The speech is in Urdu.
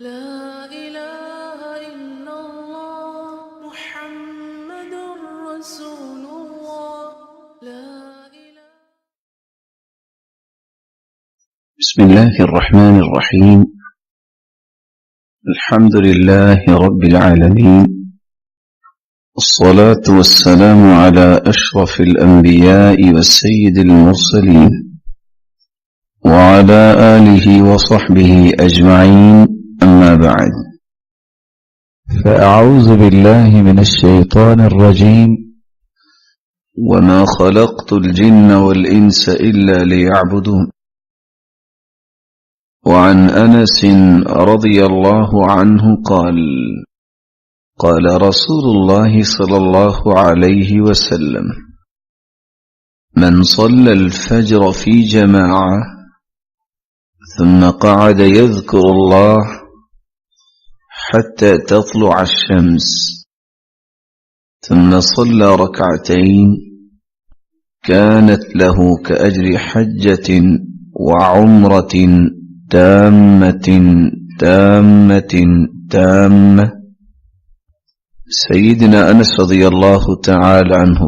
لا إله إلا الله محمد رسول الله لا إله. بسم الله الرحمن الرحيم. الحمد لله رب العالمين، الصلاة والسلام على أشرف الأنبياء والسيد المرسلين وعلى آله وصحبه أجمعين، أما بعد، فأعوذ بالله من الشيطان الرجيم. وما خلقت الجن والإنس إلا ليعبدون. وعن أنس رضي الله عنه قال: قال رسول الله صلى الله عليه وسلم: من صلى الفجر في جماعة ثم قعد يذكر الله حتى تطلع الشمس ثم صلى ركعتين كانت له كأجر حجة وعمرة تامة تامة. سيدنا أنس رضي الله تعالى عنه